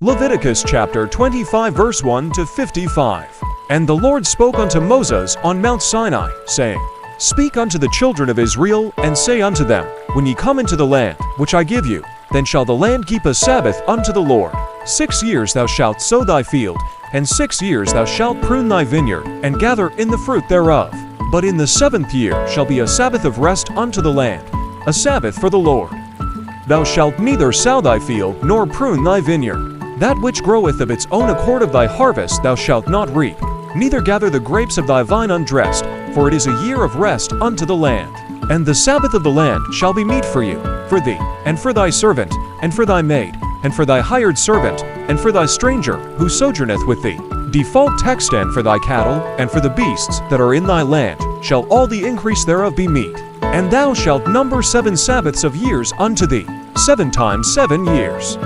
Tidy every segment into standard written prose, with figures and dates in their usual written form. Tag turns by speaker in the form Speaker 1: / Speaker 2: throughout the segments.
Speaker 1: Leviticus chapter 25 verse 1 to 55. And the Lord spoke unto Moses on Mount Sinai, saying, Speak unto the children of Israel, and say unto them, When ye come into the land, which I give you, then shall the land keep a Sabbath unto the Lord. 6 years thou shalt sow thy field, and 6 years thou shalt prune thy vineyard, and gather in the fruit thereof. But in the 7th year shall be a Sabbath of rest unto the land, a Sabbath for the Lord. Thou shalt neither sow thy field, nor prune thy vineyard. That which groweth of its own accord of thy harvest thou shalt not reap, neither gather the grapes of thy vine undressed, for it is a year of rest unto the land. And the Sabbath of the land shall be meat for you, for thee, and for thy servant, and for thy maid, and for thy hired servant, and for thy stranger, who sojourneth with thee. Default text, and for thy cattle, and for the beasts that are in thy land, shall all the increase thereof be meat. And thou shalt number 7 Sabbaths of years unto thee, 7 times 7 years.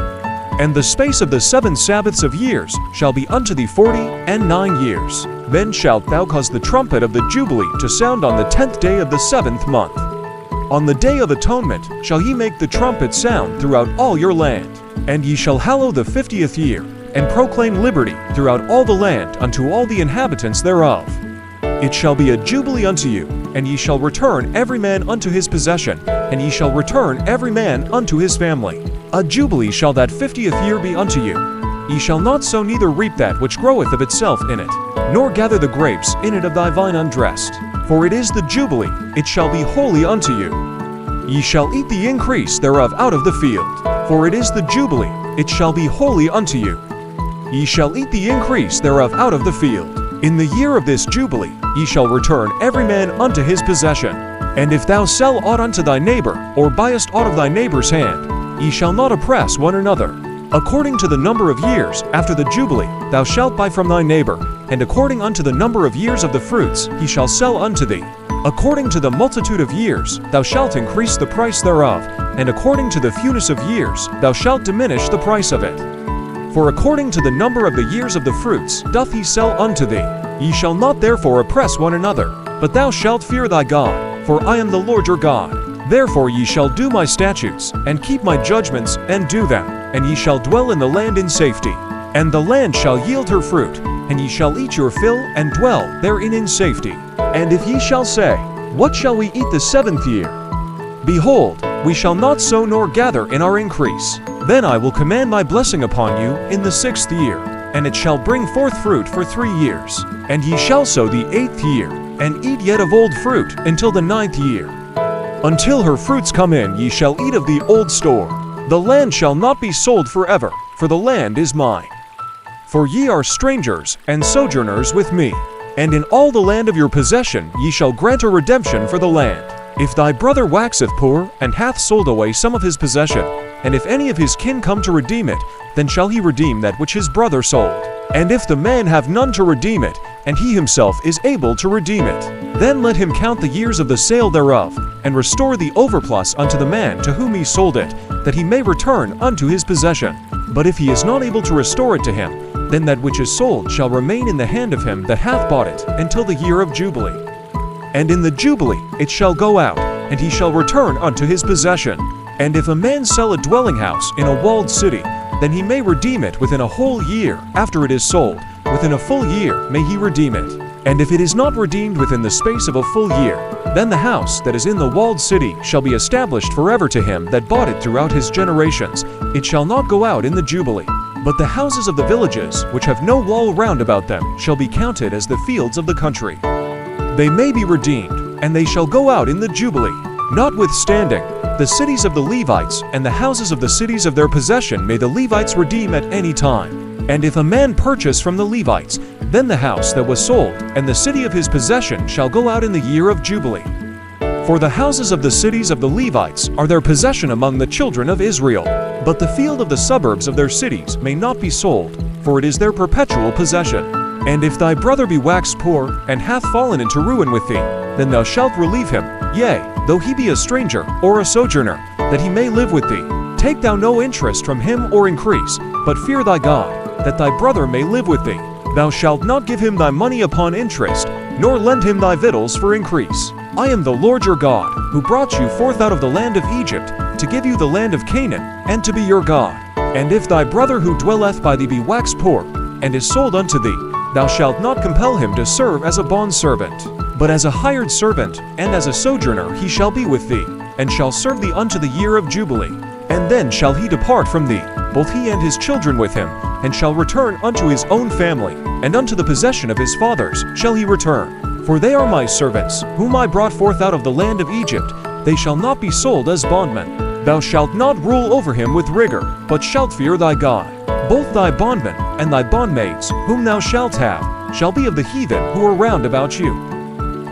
Speaker 1: And the space of the 7 Sabbaths of years shall be unto thee 49 years. Then shalt thou cause the trumpet of the Jubilee to sound on the 10th day of the 7th month. On the day of atonement shall ye make the trumpet sound throughout all your land. And ye shall hallow the 50th year, and proclaim liberty throughout all the land unto all the inhabitants thereof. It shall be a jubilee unto you, and ye shall return every man unto his possession, and ye shall return every man unto his family. A jubilee shall that 50th year be unto you. Ye shall not sow neither reap that which groweth of itself in it, nor gather the grapes in it of thy vine undressed. For it is the jubilee, it shall be holy unto you. Ye shall eat the increase thereof out of the field, for it is the jubilee, it shall be holy unto you. Ye shall eat the increase thereof out of the field. In the year of this jubilee ye shall return every man unto his possession. And if thou sell aught unto thy neighbor, or buyest aught of thy neighbor's hand, ye shall not oppress one another. According to the number of years after the jubilee thou shalt buy from thy neighbor, and according unto the number of years of the fruits he shall sell unto thee. According to the multitude of years thou shalt increase the price thereof, and according to the fewness of years thou shalt diminish the price of it. For according to the number of the years of the fruits doth he sell unto thee. Ye shall not therefore oppress one another, but thou shalt fear thy God, for I am the Lord your God. Therefore ye shall do my statutes, and keep my judgments, and do them, and ye shall dwell in the land in safety. And the land shall yield her fruit, and ye shall eat your fill, and dwell therein in safety. And if ye shall say, What shall we eat the 7th year? Behold, we shall not sow nor gather in our increase. Then I will command my blessing upon you in the 6th year, and it shall bring forth fruit for 3 years. And ye shall sow the 8th year, and eat yet of old fruit until the 9th year. Until her fruits come in ye shall eat of the old store. The land shall not be sold forever, for the land is mine. For ye are strangers and sojourners with me. And in all the land of your possession ye shall grant a redemption for the land. If thy brother waxeth poor, and hath sold away some of his possession, and if any of his kin come to redeem it, then shall he redeem that which his brother sold. And if the man have none to redeem it, and he himself is able to redeem it, then let him count the years of the sale thereof, and restore the overplus unto the man to whom he sold it, that he may return unto his possession. But if he is not able to restore it to him, then that which is sold shall remain in the hand of him that hath bought it until the year of Jubilee. And in the Jubilee it shall go out, and he shall return unto his possession. And if a man sell a dwelling house in a walled city, then he may redeem it within a whole year after it is sold. Within a full year may he redeem it. And if it is not redeemed within the space of a full year, then the house that is in the walled city shall be established forever to him that bought it throughout his generations. It shall not go out in the Jubilee. But the houses of the villages, which have no wall round about them, shall be counted as the fields of the country. They may be redeemed, and they shall go out in the Jubilee. Notwithstanding, the cities of the Levites and the houses of the cities of their possession may the Levites redeem at any time. And if a man purchase from the Levites, then the house that was sold and the city of his possession shall go out in the year of Jubilee. For the houses of the cities of the Levites are their possession among the children of Israel. But the field of the suburbs of their cities may not be sold, for it is their perpetual possession. And if thy brother be waxed poor, and hath fallen into ruin with thee, then thou shalt relieve him, yea, though he be a stranger or a sojourner, that he may live with thee. Take thou no interest from him or increase, but fear thy God, that thy brother may live with thee. Thou shalt not give him thy money upon interest, nor lend him thy victuals for increase. I am the Lord your God, who brought you forth out of the land of Egypt, to give you the land of Canaan, and to be your God. And if thy brother who dwelleth by thee be waxed poor, and is sold unto thee, thou shalt not compel him to serve as a bondservant, but as a hired servant, and as a sojourner he shall be with thee, and shall serve thee unto the year of Jubilee. And then shall he depart from thee, both he and his children with him, and shall return unto his own family, and unto the possession of his fathers shall he return. For they are my servants, whom I brought forth out of the land of Egypt. They shall not be sold as bondmen. Thou shalt not rule over him with rigor, but shalt fear thy God. Both thy bondmen and thy bondmaids, whom thou shalt have, shall be of the heathen who are round about you.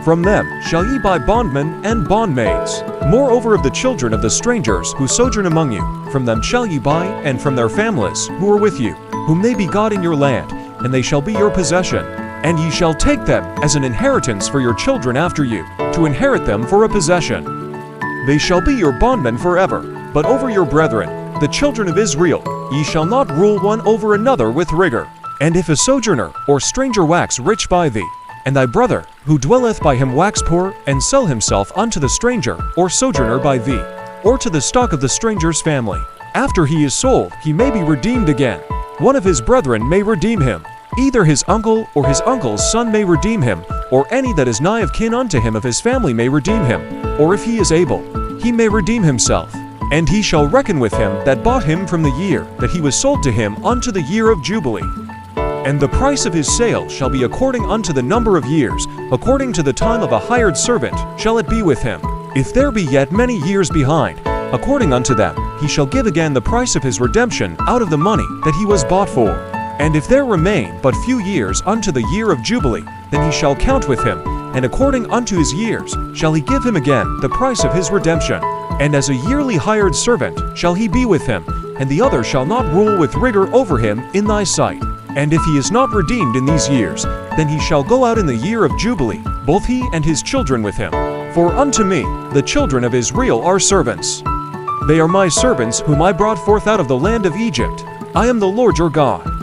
Speaker 1: From them shall ye buy bondmen and bondmaids. Moreover of the children of the strangers who sojourn among you, from them shall ye buy, and from their families who are with you, whom they begot in your land, and they shall be your possession. And ye shall take them as an inheritance for your children after you, to inherit them for a possession. They shall be your bondmen forever, but over your brethren, the children of Israel, ye shall not rule one over another with rigor. And if a sojourner or stranger wax rich by thee, and thy brother, who dwelleth by him, wax poor, and sell himself unto the stranger or sojourner by thee, or to the stock of the stranger's family, after he is sold, he may be redeemed again. One of his brethren may redeem him. Either his uncle or his uncle's son may redeem him, or any that is nigh of kin unto him of his family may redeem him, or if he is able, he may redeem himself. And he shall reckon with him that bought him from the year that he was sold to him unto the year of Jubilee. And the price of his sale shall be according unto the number of years, according to the time of a hired servant shall it be with him. If there be yet many years behind, according unto them, he shall give again the price of his redemption out of the money that he was bought for. And if there remain but few years unto the year of Jubilee, then he shall count with him, and according unto his years shall he give him again the price of his redemption. And as a yearly hired servant shall he be with him, and the other shall not rule with rigor over him in thy sight. And if he is not redeemed in these years, then he shall go out in the year of Jubilee, both he and his children with him. For unto me, the children of Israel are servants. They are my servants whom I brought forth out of the land of Egypt. I am the Lord your God.